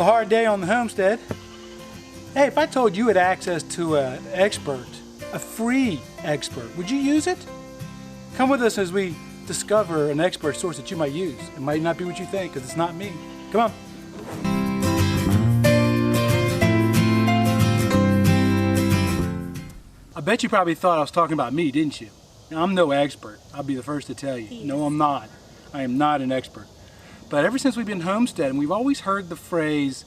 a hard day on the homestead. Hey, if I told you had access to an expert, a free expert, would you use it? Come with us as we discover an expert source that you might use. It might not be what you think, because it's not me. Come on. I bet you probably thought I was talking about me, didn't you? Now, I'm no expert. I'll be the first to tell you. No, I'm not. I am not an expert. But ever since we've been homesteading, we've always heard the phrase,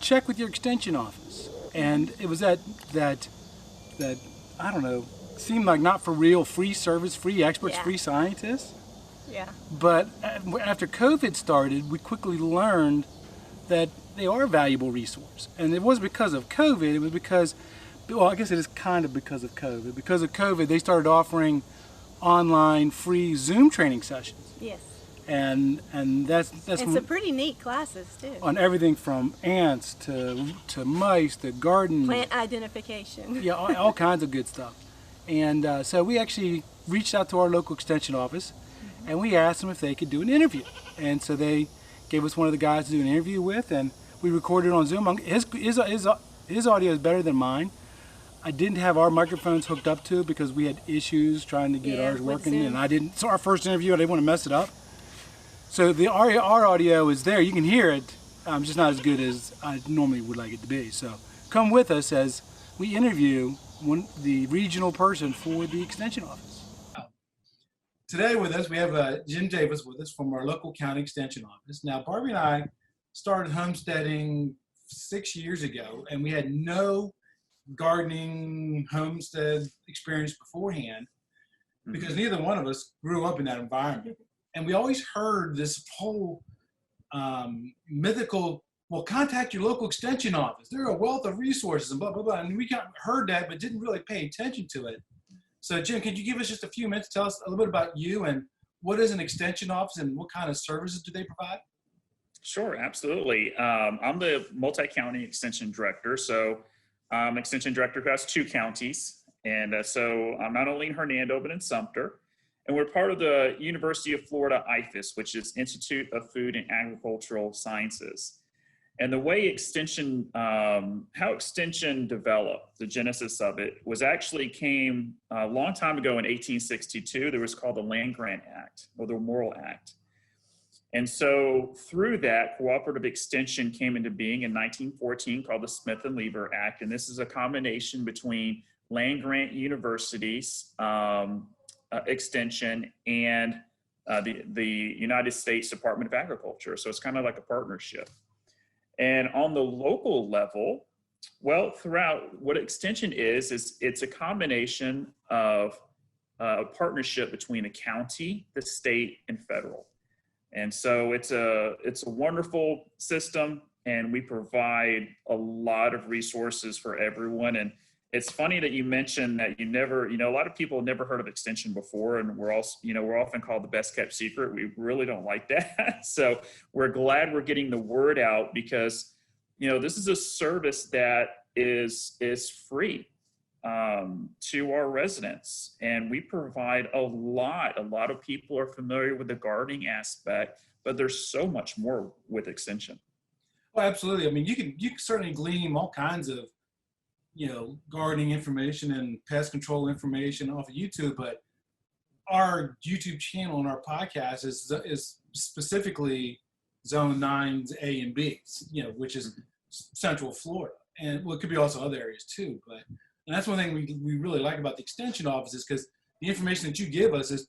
check with your extension office. And it was that I don't know, seemed like not for real, free service, free experts, free scientists. Yeah. But after COVID started, we quickly learned that they are a valuable resource. And it wasn't because of COVID, it was because, well, I guess it is kind of because of COVID. Because of COVID, they started offering online free Zoom training sessions. Yes. And that's some pretty neat classes too. On everything from ants to mice to garden. Plant identification. Yeah, all kinds of good stuff. And so we actually reached out to our local extension office and we asked them if they could do an interview. And so they gave us one of the guys to do an interview with, and we recorded it on Zoom. His audio is better than mine. I didn't have our microphones hooked up to it because we had issues trying to get ours working, and so our first interview, I didn't want to mess it up. So our audio is there, you can hear it, just not as good as I normally would like it to be. So come with us as we interview the regional person for the extension office. Today with us, we have Jim Davis with us from our local county extension office. Now, Barbie and I started homesteading 6 years ago, and we had no gardening homestead experience beforehand because neither one of us grew up in that environment. And we always heard this whole mythical, well, contact your local extension office. They're a wealth of resources and blah, blah, blah. And we heard that, but didn't really pay attention to it. So Jim, could you give us just a few minutes, tell us a little bit about you and what is an extension office and what kind of services do they provide? Sure, absolutely. I'm the multi-county extension director. So I'm extension director who has 2 counties. And so I'm not only in Hernando, but in Sumter. And we're part of the University of Florida IFAS, which is Institute of Food and Agricultural Sciences. And the way extension, how extension developed, the genesis of it, was actually came a long time ago in 1862. There was called the Land Grant Act, or the Morrill Act. And so through that, cooperative extension came into being in 1914 called the Smith and Lever Act. And this is a combination between land grant universities, extension, and the United States Department of Agriculture. So it's kind of like a partnership. And on the local level, well, throughout what extension is it's a combination of a partnership between the county, the state, and federal. And so it's a wonderful system, and we provide a lot of resources for everyone. And it's funny that you mentioned that a lot of people have never heard of extension before, and we're often called the best kept secret. We really don't like that. So we're glad we're getting the word out because, this is a service that is free to our residents, and we provide a lot of people are familiar with the gardening aspect, but there's so much more with extension. Well, absolutely. I mean, you can certainly glean all kinds of gardening information and pest control information off of YouTube, but our YouTube channel and our podcast is specifically Zone 9's A and B, which is Central Florida, and it could be also other areas too. And that's one thing we really like about the extension office is because the information that you give us is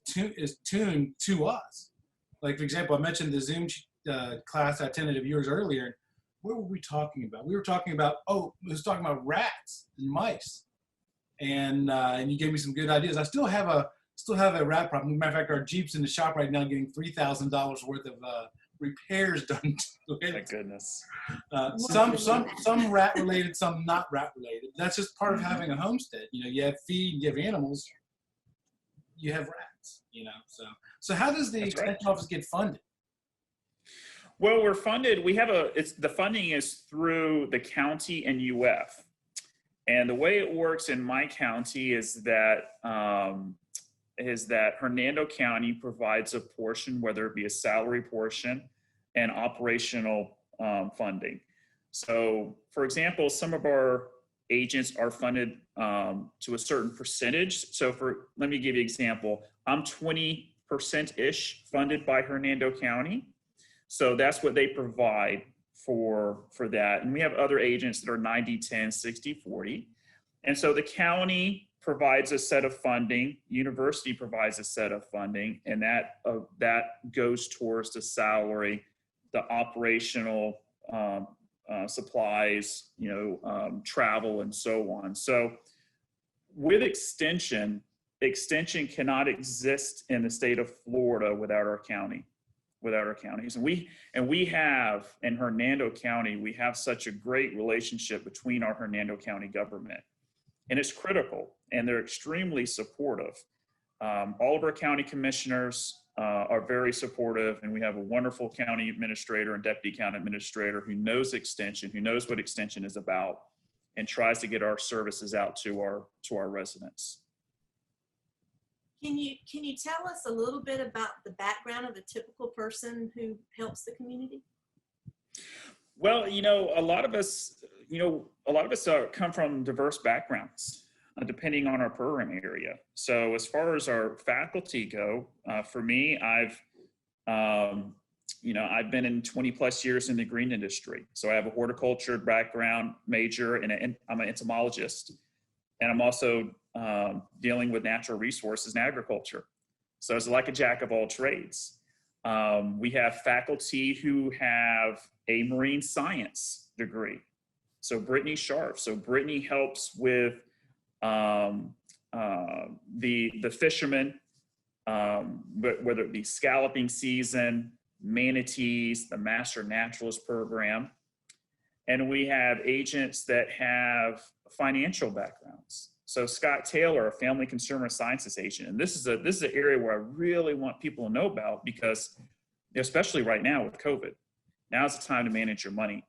tuned to us. Like, for example, I mentioned the Zoom class I attended of yours earlier. What were we talking about? We were talking about, rats and mice. And you gave me some good ideas. I still have a rat problem. As a matter of fact, our Jeep's in the shop right now getting $3,000 worth of repairs done. Thank goodness. Some rat related, some not rat related. That's just part of having a homestead. You have feed, you have animals, you have rats, So how does the extension office get funded? Well, we're funded. The funding is through the county and UF. And the way it works in my county is that Hernando County provides a portion, whether it be a salary portion and operational funding. So, for example, some of our agents are funded to a certain percentage. So, let me give you an example. I'm 20%-ish funded by Hernando County. So that's what they provide for that. And we have other agents that are 90-10, 60-40. And so the county provides a set of funding, university provides a set of funding, and that goes towards the salary, the operational supplies, travel, and so on. So with extension cannot exist in the state of Florida without our counties. And we have in Hernando County, we have such a great relationship between our Hernando County government. And it's critical, and they're extremely supportive. All of our county commissioners are very supportive, and we have a wonderful county administrator and deputy county administrator who knows extension, who knows what extension is about, and tries to get our services out to our residents. Can you tell us a little bit about the background of the typical person who helps the community? Well, a lot of us come from diverse backgrounds, depending on our program area. So as far as our faculty go, for me, I've been in 20 plus years in the green industry. So I have a horticulture background major, and I'm an entomologist. And I'm also dealing with natural resources and agriculture. So it's like a jack of all trades. We have faculty who have a marine science degree. So Brittany Sharp. So Brittany helps with the fishermen, whether it be scalloping season, manatees, the Master Naturalist program. And we have agents that have financial backgrounds. So Scott Taylor, a family consumer sciences agent, and this is an area where I really want people to know about, because especially right now with COVID, now's the time to manage your money.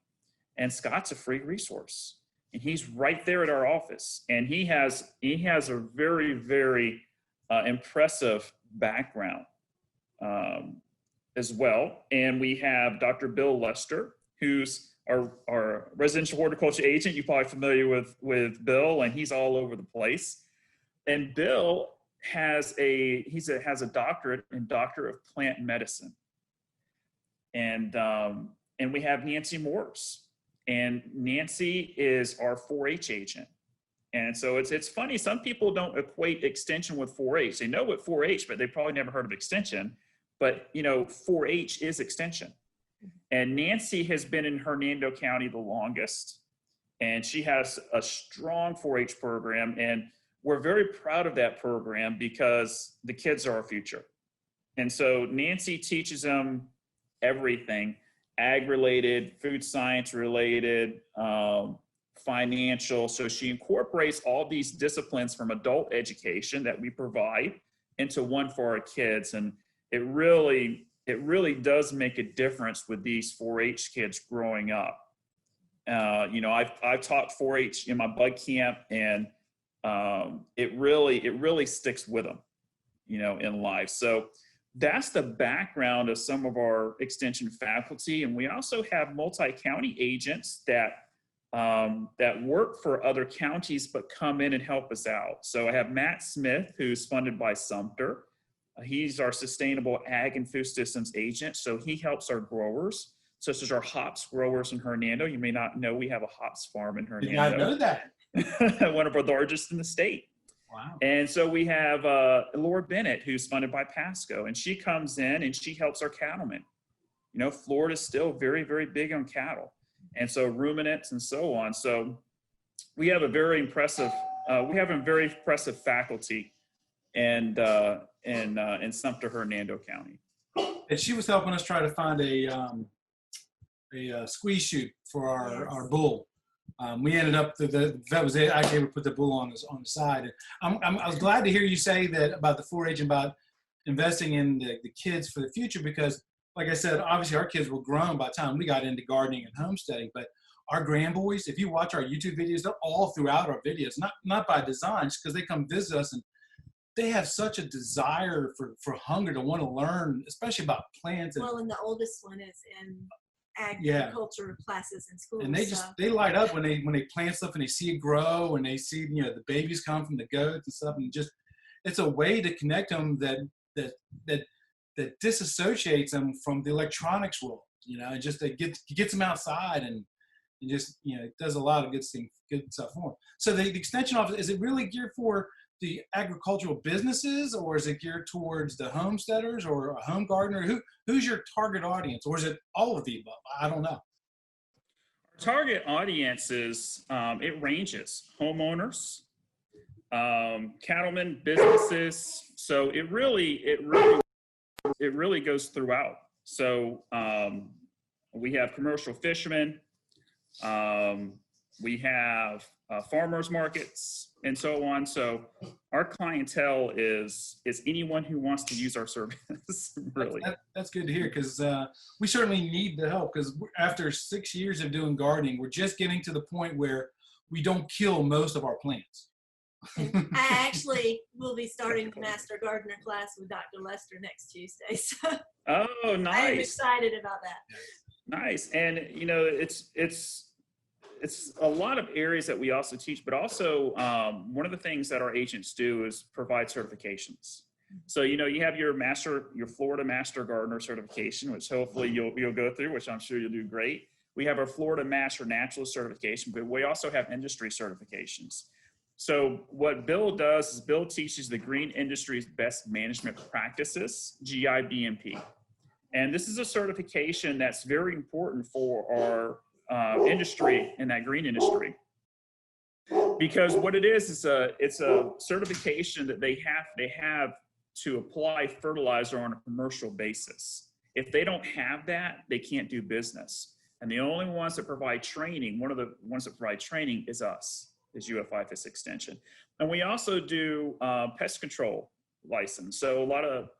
And Scott's a free resource, and he's right there at our office, and he has a very, very impressive background as well. And we have Dr. Bill Lester, who's our residential horticulture agent. You're probably familiar with Bill, and he's all over the place. And Bill has a doctorate in Doctor of Plant Medicine. And we have Nancy Morse, and Nancy is our 4-H agent. And so it's funny, some people don't equate extension with 4-H. They know what 4-H, but they probably never heard of extension. But 4-H is extension. And Nancy has been in Hernando County the longest, and she has a strong 4-H program, and we're very proud of that program because the kids are our future. And so Nancy teaches them everything, ag-related, food science-related, financial. So she incorporates all these disciplines from adult education that we provide into one for our kids, and it really does make a difference with these 4-H kids growing up. I've taught 4-H in my bug camp, and it really sticks with them, in life. So that's the background of some of our extension faculty. And we also have multi-county agents that work for other counties but come in and help us out. So I have Matt Smith, who's funded by Sumter. He's our sustainable ag and food systems agent. So he helps our growers, such as our hops growers in Hernando. You may not know we have a hops farm in Hernando. Did not know that. One of our largest in the state. Wow. And so we have Laura Bennett, who's funded by Pasco, and she comes in and she helps our cattlemen. Florida's still very, very big on cattle, and so ruminants and so on. So we have a very impressive faculty and in Sumter, Hernando County. And she was helping us try to find a squeeze chute for our bull. We ended up that was it. I gave her put the bull on the side. I was glad to hear you say that about the 4-H, about investing in the kids for the future, because like I said, obviously our kids were grown by the time we got into gardening and homesteading, but our grandboys, if you watch our YouTube videos, they're all throughout our videos, not by design, just because they come visit us, and they have such a desire for hunger to want to learn, especially about plants. Well, and the oldest one is in agriculture classes in schools. And they light up when they plant stuff and they see it grow and they see the babies come from the goats and stuff, and just it's a way to connect them that disassociates them from the electronics world. And just it gets them outside and just it does a lot of good stuff for them. So the extension office, is it really geared for the agricultural businesses, or is it geared towards the homesteaders or a home gardener? Who's your target audience, or is it all of the above? I don't know. Our target audience is it ranges: homeowners, cattlemen, businesses. So it really goes throughout. So we have commercial fishermen, we have farmers markets, and so on. So our clientele is anyone who wants to use our service. Really, that's good to hear, because we certainly need the help. Because after 6 years of doing gardening, we're just getting to the point where we don't kill most of our plants. I actually will be starting the Master Gardener class with Dr. Lester next Tuesday. So oh, nice! I'm excited about that. Nice, and it's a lot of areas that we also teach, but also one of the things that our agents do is provide certifications. So you have your Florida Master Gardener certification, which hopefully you'll go through, which I'm sure you'll do great. We have our Florida Master Naturalist certification, but we also have industry certifications. So what Bill does is Bill teaches the green industry's best management practices, GIBMP. And this is a certification that's very important for our industry in that green industry, because what it is it's a certification that they have to apply fertilizer on a commercial basis. If they don't have that, they can't do business. And the only ones that provide training, one of the ones that provide training is us, is UF-IFAS Extension. And we also do pest control license. So a lot of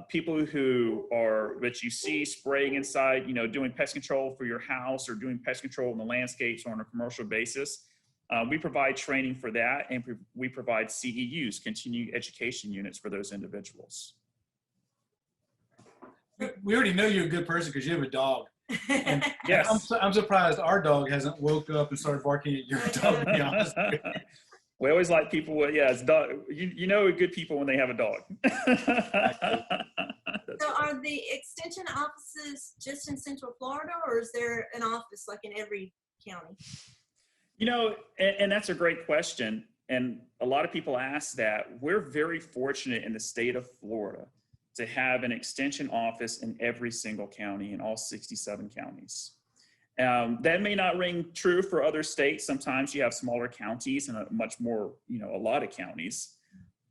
people that you see spraying inside, doing pest control for your house or doing pest control in the landscapes on a commercial basis. We provide training for that, and we provide CEUs, continuing education units, for those individuals. We already know you're a good person because you have a dog. And yes. I'm surprised our dog hasn't woke up and started barking at your dog, to be honest. We always like people with, it's dog. Good people when they have a dog. So are the extension offices just in Central Florida, or is there an office like in every county? And that's a great question. And a lot of people ask that. We're very fortunate in the state of Florida to have an extension office in every single county, in all 67 counties. That may not ring true for other states. Sometimes you have smaller counties and a lot of counties.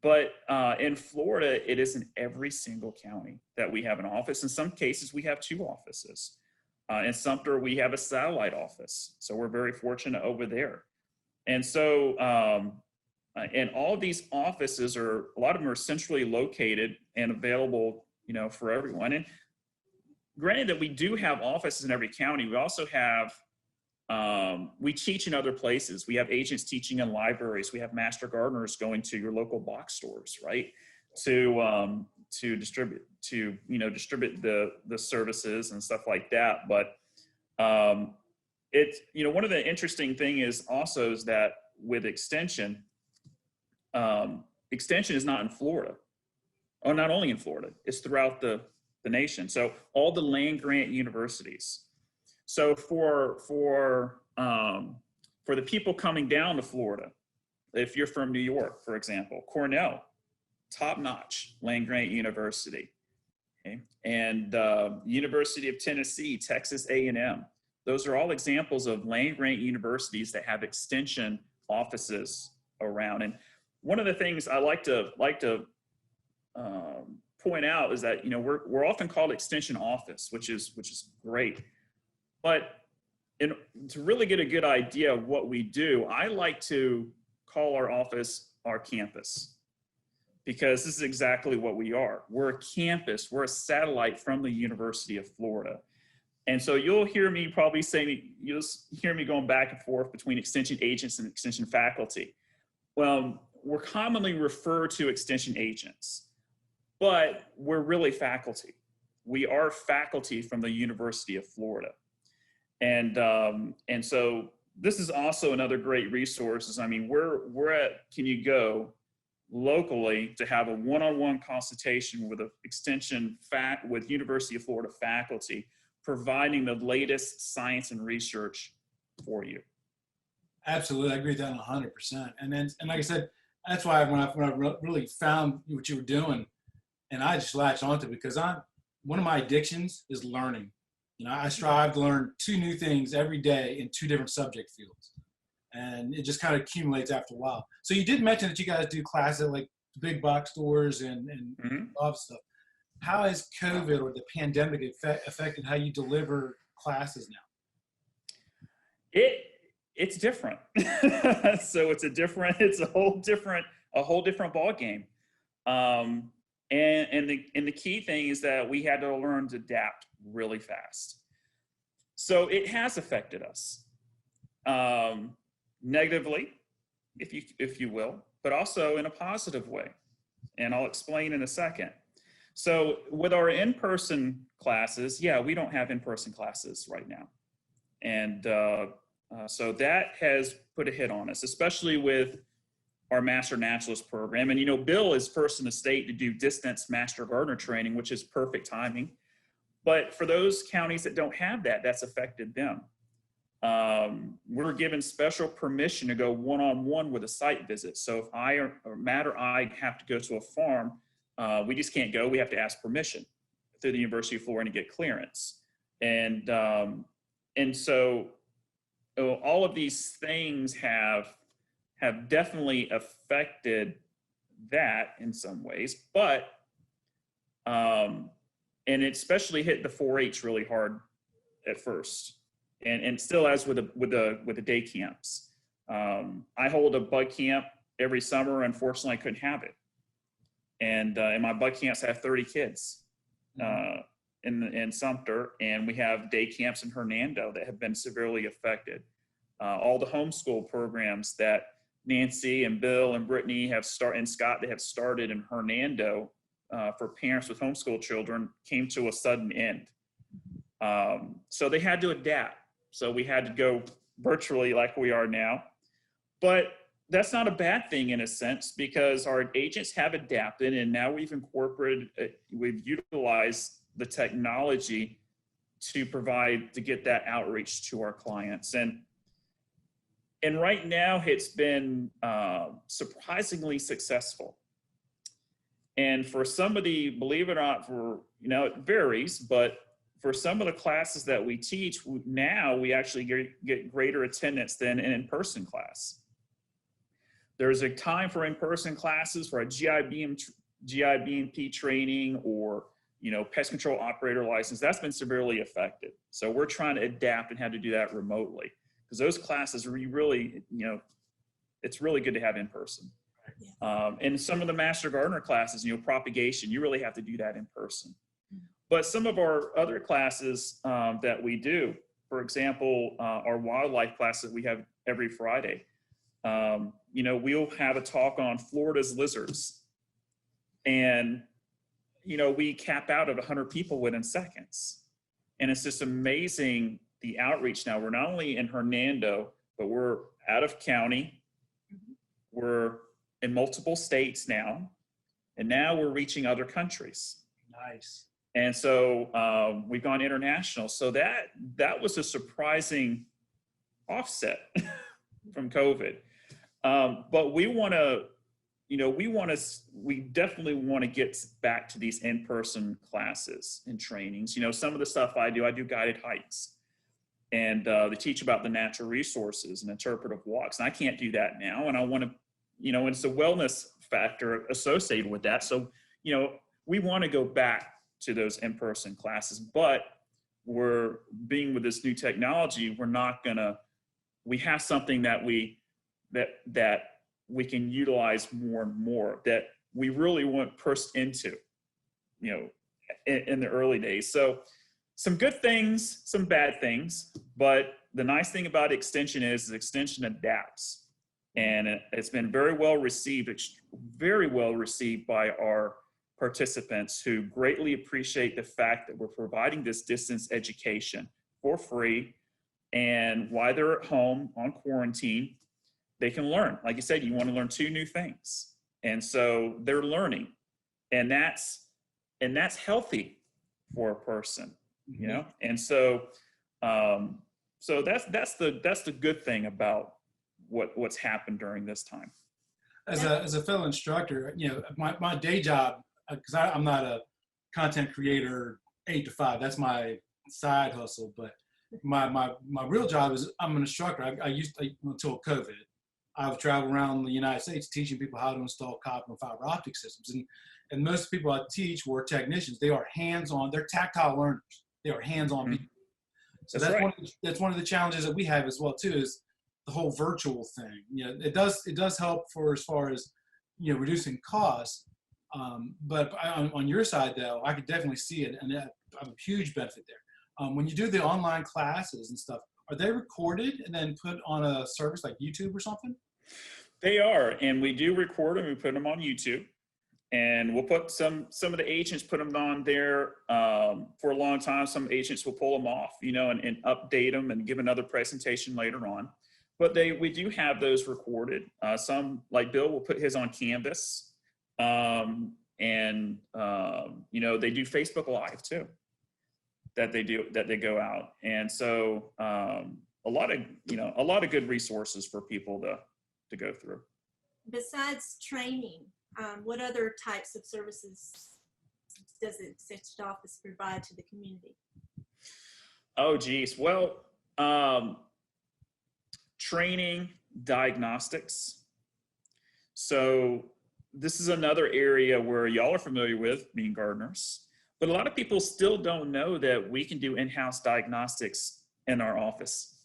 But in Florida, it is in every single county that we have an office. In some cases, we have 2 offices. In Sumter, we have a satellite office. So we're very fortunate over there. And so, and all these offices a lot of them are centrally located and available, for everyone. And granted that we do have offices in every county, we also have, we teach in other places. We have agents teaching in libraries. We have master gardeners going to your local box stores, right? To distribute the services and stuff like that. But one of the interesting thing is that with extension, extension is not in Florida, or not only in Florida, it's throughout the nation. So all the land grant universities. So for the people coming down to Florida, if you're from New York, for example, Cornell, top-notch land grant university, okay? And University of Tennessee, Texas A&M. Those are all examples of land grant universities that have extension offices around. And one of the things I like to point out is that we're often called extension office, which is great. But to really get a good idea of what we do, I like to call our office our campus, because this is exactly what we are. We're a campus. We're a satellite from the University of Florida. And so you'll hear me going back and forth between extension agents and extension faculty. Well, we're commonly referred to extension agents, but we're really faculty. we are faculty from the University of Florida. And so this is also another great resource. I mean, where at can you go locally to have a one-on-one consultation with with University of Florida faculty, providing the latest science and research for you? Absolutely, I agree with that 100%. And like I said, that's why when I really found what you were doing, and I just latched onto it, because one of my addictions is learning. I strive to learn 2 new things every day in 2 different subject fields, and it just kind of accumulates after a while. So you did mention that you guys do classes at like big box stores and all that stuff. How has COVID or the pandemic affected how you deliver classes now? It's different. So it's a whole different ball game. And the key thing is that we had to learn to adapt really fast. So it has affected us negatively, if you will, but also in a positive way. And I'll explain in a second. So with our in-person classes, we don't have in-person classes right now. And so that has put a hit on us, especially with our Master Naturalist program. And, Bill is first in the state to do distance Master Gardener training, which is perfect timing. But for those counties that don't have that, that's affected them. We're given special permission to go one-on-one with a site visit. So if I or Matt or I have to go to a farm, we just can't go. We have to ask permission through the University of Florida to get clearance. And so all of these things have definitely affected that in some ways, but and it especially hit the 4-H really hard at first, and still as with the day camps. I hold a bug camp every summer. Unfortunately, I couldn't have it, and my bug camps have 30 kids in Sumter, and we have day camps in Hernando that have been severely affected. All the homeschool programs that Nancy and Bill and Brittany have started, and Scott, they have started in Hernando for parents with homeschool children, came to a sudden end. So they had to adapt. So we had to go virtually like we are now. But that's not a bad thing in a sense, because our agents have adapted, and now we've utilized the technology to get that outreach to our clients. And right now it's been surprisingly successful. And for somebody, believe it or not, it varies, but for some of the classes that we teach, now we actually get greater attendance than an in-person class. There's a time for in-person classes for a GIBMP training or, pest control operator license. That's been severely affected. So we're trying to adapt and how to do that remotely, because those classes really, it's really good to have in person. And some of the Master Gardener classes, propagation, you really have to do that in person. But some of our other classes that we do, for example, our wildlife class that we have every Friday, we'll have a talk on Florida's lizards. And, we cap out at 100 people within seconds. And it's just amazing, the outreach now. We're not only in Hernando, but we're out of county. We're in multiple states now. And now we're reaching other countries. Nice. And so we've gone international. So that was a surprising offset from COVID. But we definitely want to get back to these in-person classes and trainings. Some of the stuff I do guided hikes, and they teach about the natural resources and interpretive walks. And I can't do that now. And I want to, and it's a wellness factor associated with that. So, we want to go back to those in-person classes, but we're being with this new technology, we have something that we can utilize more and more, that we really weren't pushed into, in the early days. So some good things, some bad things, but the nice thing about Extension is Extension adapts, and it's been very well received by our participants who greatly appreciate the fact that we're providing this distance education for free. And while they're at home on quarantine, they can learn. Like you said, you want to learn 2 new things. And so they're learning. And that's healthy for a person, you know? And so, so that's the good thing about what's happened during this time. As a fellow instructor, you know, my day job, because I'm not a content creator 8 to 5. That's my side hustle. But my real job is I'm an instructor. I used to, until COVID, I would travel around the United States teaching people how to install copper and fiber optic systems. And most people I teach were technicians. They are hands-on. They're tactile learners. They are hands-on people. So that's right. That's one of the challenges that we have as well too, is the whole virtual thing. You know, it does help for as far as, you know, reducing costs. But on your side though, I could definitely see it, and I have a huge benefit there. When you do the online classes and stuff, are they recorded and then put on a service like YouTube or something? They are, and we do record them. We put them on YouTube, and we'll put some of the agents put them on there for a long time. Some agents will pull them off, you know, and update them and give another presentation later on. But we do have those recorded. Some, like Bill, will put his on Canvas, and you know, they do Facebook Live too. That they go out, and so a lot of good resources for people to go through. Besides training, what other types of services does the Extension Office provide to the community? Oh, geez. Well, training, diagnostics. So this is another area where y'all are familiar with, being gardeners, but a lot of people still don't know that we can do in-house diagnostics in our office.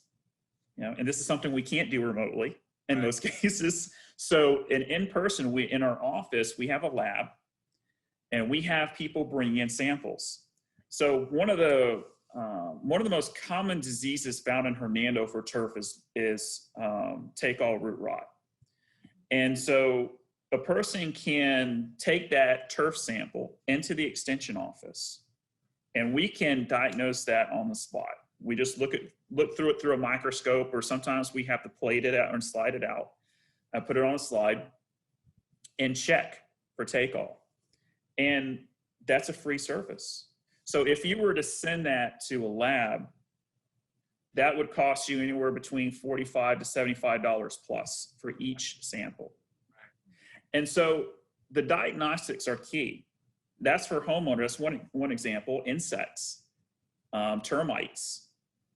You know, and this is something we can't do remotely in most cases. So in person, in our office, we have a lab, and we have people bring in samples. So one of the most common diseases found in Hernando for turf is take-all root rot. And so a person can take that turf sample into the extension office, and we can diagnose that on the spot. We just look through it through a microscope, or sometimes we have to plate it out and slide it out. I put it on a slide and check for take-all. And that's a free service. So if you were to send that to a lab, that would cost you anywhere between $45 to $75 plus for each sample. And so the diagnostics are key. That's for homeowners. One example: insects, termites.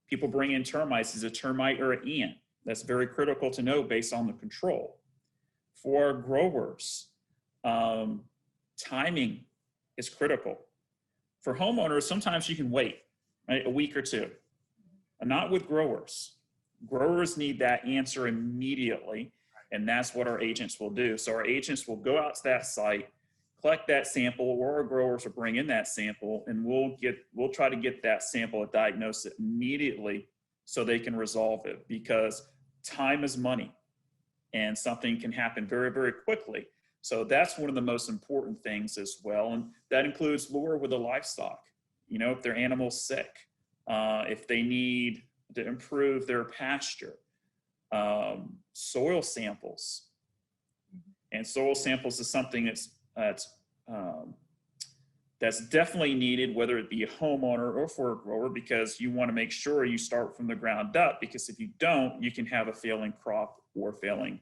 People bring in termites. Is a termite or an ant? That's very critical to know based on the control. For growers, timing is critical. For homeowners, sometimes you can wait, right, a week or two. Not with growers. Growers need that answer immediately, and that's what our agents will do. So our agents will go out to that site, collect that sample, or our growers will bring in that sample, and we'll try to get that sample and diagnose it immediately so they can resolve it, because time is money and something can happen very, very quickly. So that's one of the most important things as well. And that includes lure with the livestock. You know, if their animal's sick, if they need to improve their pasture, soil samples. And soil samples is something that's definitely needed, whether it be a homeowner or for a grower, because you want to make sure you start from the ground up, because if you don't, you can have a failing crop or failing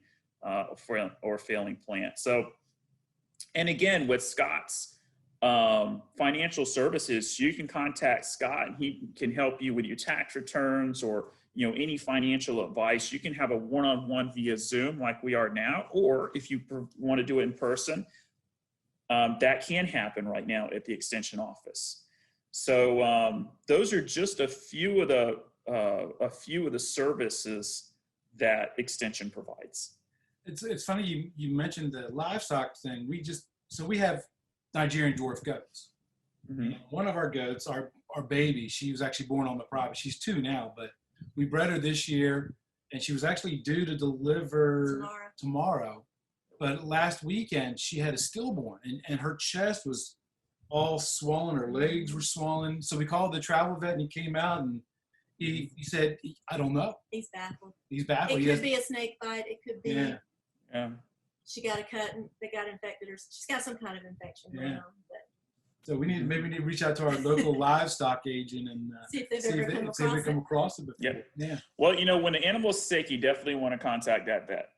plant. So, and again, with Scott's financial services, you can contact Scott, and he can help you with your tax returns, or, you know, any financial advice. You can have a one-on-one via Zoom like we are now, or if you want to do it in person, that can happen right now at the extension office. So those are just a few of the services that extension provides. It's funny you mentioned the livestock thing. We have Nigerian dwarf goats. Mm-hmm. One of our goats, our baby, she was actually born on the private. She's 2 now, but we bred her this year, and she was actually due to deliver tomorrow. But last weekend she had a stillborn, and her chest was all swollen, her legs were swollen. So we called the travel vet, and he came out, and he said, I don't know. He's baffled. He's baffled. It could be a snake bite. It could be Yeah. she got a cut and they got infected, or she's got some kind of infection going on. But So maybe we need to reach out to our local livestock agent and see if they've see ever if come they across come it. across it before. Yeah. Yeah. Well, when the animal's sick, you definitely want to contact that vet.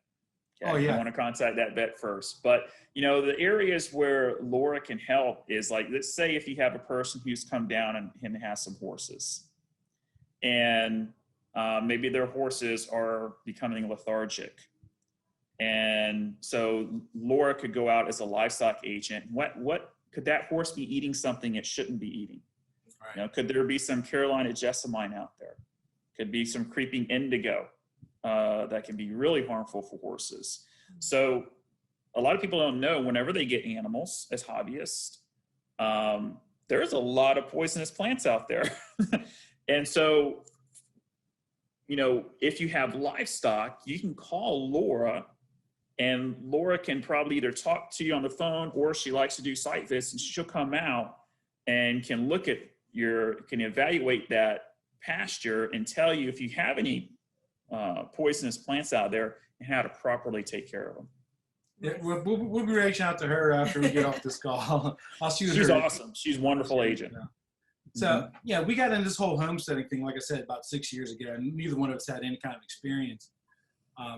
Okay? Oh, yeah. You want to contact that vet first. But, the areas where Laura can help is like, let's say if you have a person who's come down and has some horses, and maybe their horses are becoming lethargic. And so Laura could go out as a livestock agent. What could that horse be eating something it shouldn't be eating? Right. Could there be some Carolina jessamine out there? Could be some creeping indigo that can be really harmful for horses. So a lot of people don't know, whenever they get animals as hobbyists, there's a lot of poisonous plants out there. And so, if you have livestock, you can call Laura, and Laura can probably either talk to you on the phone, or she likes to do site visits, and she'll come out and can look at can evaluate that pasture and tell you if you have any poisonous plants out there and how to properly take care of them. Yeah, we'll be reaching out to her after we get off this call. I'll shoot her. She's awesome. She's a wonderful agent. Yeah. So we got into this whole homesteading thing, like I said, about 6 years ago, and neither one of us had any kind of experience.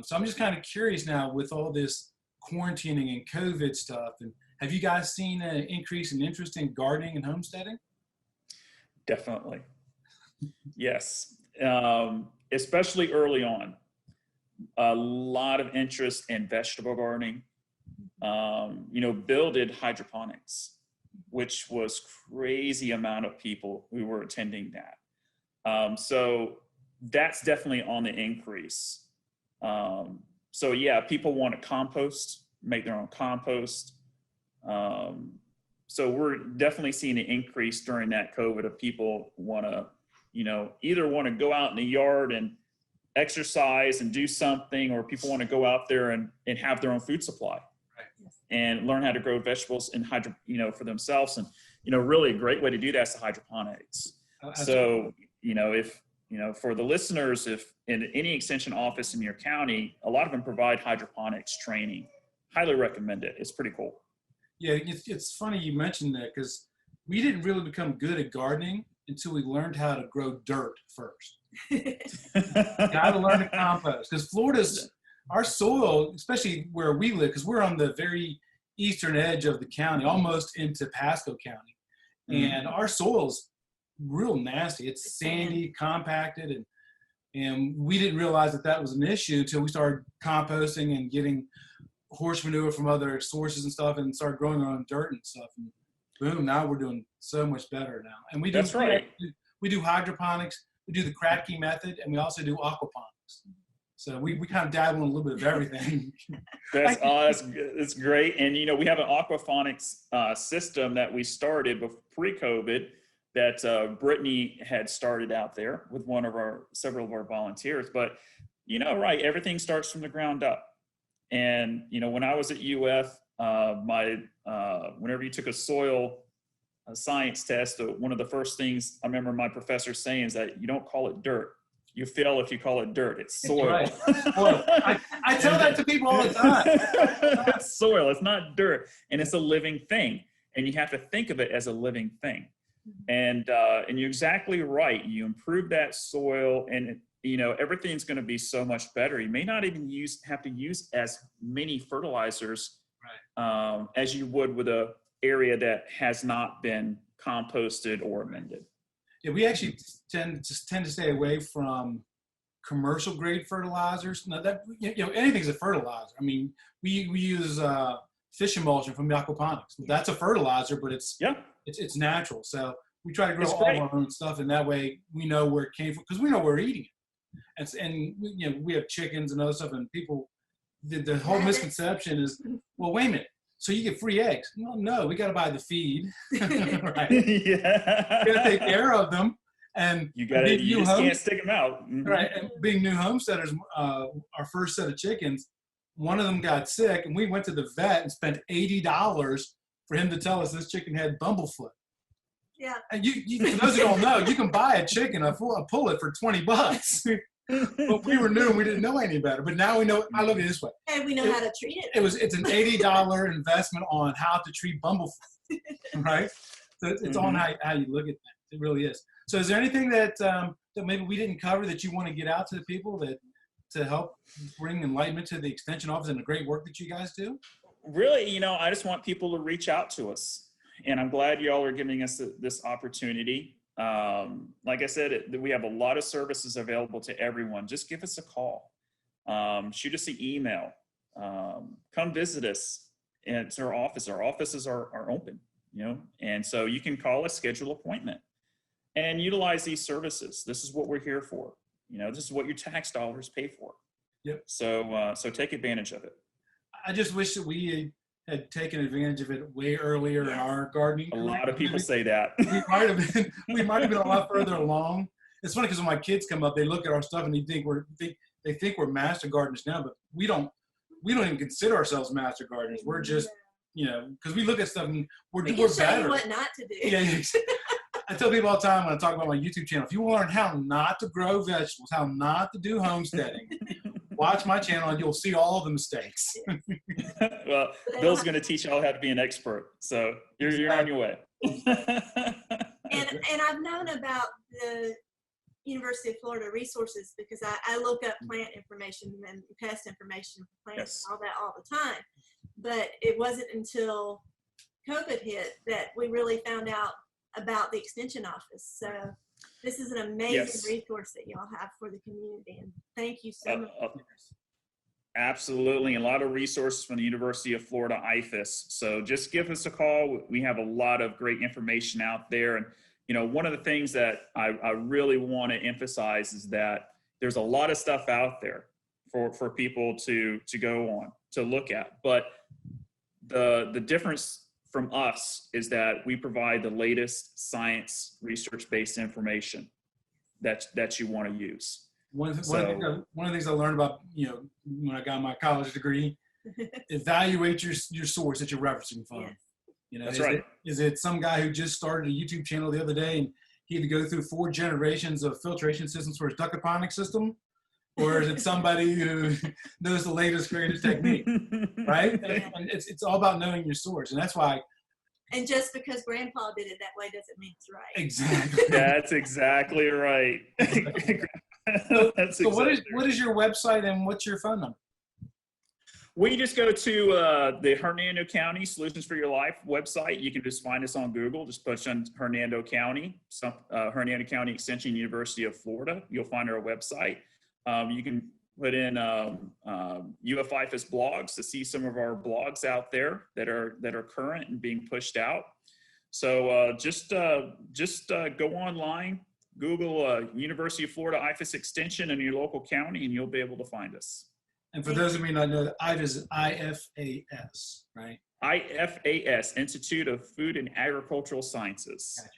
So I'm just kind of curious now with all this quarantining and COVID stuff. And have you guys seen an increase in interest in gardening and homesteading? Definitely. Yes. Especially early on. A lot of interest in vegetable gardening. Bill did hydroponics, which was crazy amount of people who were attending that. So that's definitely on the increase. People want to compost, make their own compost. So we're definitely seeing an increase during that COVID of people want to, either want to go out in the yard and exercise and do something, or people want to go out there and have their own food supply. And learn how to grow vegetables and for themselves. And, really a great way to do that is the hydroponics. So, if, for the listeners, if in any extension office in your county, a lot of them provide hydroponics training. Highly recommend it. It's pretty cool. Yeah, it's funny you mentioned that, because we didn't really become good at gardening until we learned how to grow dirt first. Got to learn to compost, because our soil, especially where we live, because we're on the very eastern edge of the county, almost into Pasco County, and our soil's real nasty. It's sandy, compacted, and we didn't realize that was an issue until we started composting and getting horse manure from other sources and stuff, and started growing our own dirt and stuff. And boom, now we're doing so much better now. And we do. That's right. We do hydroponics. We do the Kratky method, and we also do aquaponics. So we kind of dabble in a little bit of everything. That's great. And, we have an aquaponics system that we started pre-COVID that Brittany had started out there with several of our volunteers. But, everything starts from the ground up. And, when I was at UF, whenever you took a soil science test, one of the first things I remember my professor saying is that you don't call it dirt. You fail if you call it dirt. It's soil. Right. Well, I tell that to people all the time. It's soil. It's not dirt, and it's a living thing. And you have to think of it as a living thing. And you're exactly right. You improve that soil, and everything's going to be so much better. You may not even have to use as many fertilizers as you would with a area that has not been composted or amended. Yeah, we actually tend to stay away from commercial grade fertilizers. Now that anything's a fertilizer. I mean, we use fish emulsion from the aquaponics. That's a fertilizer, but it's natural. So we try to grow all of our own stuff, and that way we know where it came from, because we know we're eating it. And we have chickens and other stuff, and people, the whole misconception is, well, wait a minute. So you get free eggs? No, we got to buy the feed, right? Yeah, you got to take care of them, and you just can't stick them out, right? And being new homesteaders, our first set of chickens, one of them got sick, and we went to the vet and spent $80 for him to tell us this chicken had bumblefoot. Yeah. And you for those who don't know, you can buy a chicken, a pullet for $20. But we were new and we didn't know any better. But now we know. I look at it this way. And we know how to treat it. It's an $80 investment on how to treat bumblefoot, right? So it's on how you look at things. It really is. So is there anything that maybe we didn't cover that you want to get out to the people to help bring enlightenment to the Extension Office and the great work that you guys do? Really, I just want people to reach out to us. And I'm glad y'all are giving us this opportunity. Like I said, we have a lot of services available to everyone. Just give us a call. Shoot us an email. Come visit us. It's our office. Our offices are open, and so you can call us, schedule an appointment, and utilize these services. This is what we're here for. This is what your tax dollars pay for. Yep. So take advantage of it. I just wish that we had taken advantage of it way earlier in our gardening. A lot of people say that. we might have been a lot further along. It's funny because when my kids come up, they look at our stuff and they think we're master gardeners now, but we don't even consider ourselves master gardeners. We're just, because we look at stuff and we're show better. You what not to do. Yeah. I tell people all the time when I talk about my YouTube channel, if you want to learn how not to grow vegetables, how not to do homesteading, watch my channel and you'll see all the mistakes. Well, Bill's going to teach y'all how to be an expert. So you're on your way. and I've known about the University of Florida resources because I look up plant information and pest information for plants, all that all the time. But it wasn't until COVID hit that we really found out about the Extension Office. So this is an amazing resource that y'all have for the community, and thank you so much. Absolutely, a lot of resources from the University of Florida IFAS. So just give us a call. We have a lot of great information out there, and one of the things that I really want to emphasize is that there's a lot of stuff out there for people to go on, to look at. But the difference from us is that we provide the latest science research-based information that you want to use. One of the things I learned about, when I got my college degree, evaluate your source that you're referencing from. Yes. That's right. Is it some guy who just started a YouTube channel the other day and he had to go through 4 generations of filtration systems for his duck aquaponics system? Or is it somebody who knows the latest, greatest technique, right? And it's all about knowing your source. And that's why. And just because Grandpa did it that way doesn't mean it's right. Exactly. That's exactly right. So what is your website and what's your phone number? Well, you just go to the Hernando County Solutions for Your Life website. You can just find us on Google. Just push on Hernando County, Hernando County Extension, University of Florida. You'll find our website. You can put in UFIFAS blogs to see some of our blogs out there that are current and being pushed out. So just go online, Google University of Florida IFAS Extension in your local county, and you'll be able to find us. And for those of you who not know, that IFAS is IFAS, right? IFAS, Institute of Food and Agricultural Sciences. Gotcha.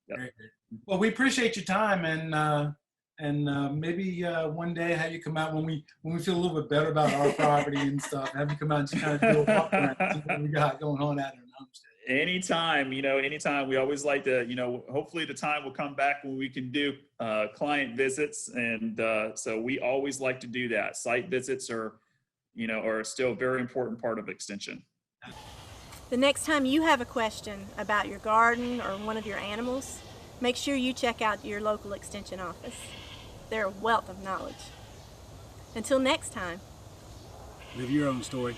Yep. Very good. Well, we appreciate your time, and maybe one day have you come out when we feel a little bit better about our property and stuff. Have you come out and just kind of do a walk around and see what we got going on out there in Homestead. Anytime, anytime. We always like to, hopefully the time will come back when we can do client visits, and so we always like to do that. Site visits are still a very important part of Extension. The next time you have a question about your garden or one of your animals, make sure you check out your local Extension office. They're a wealth of knowledge. Until next time. Live your own story.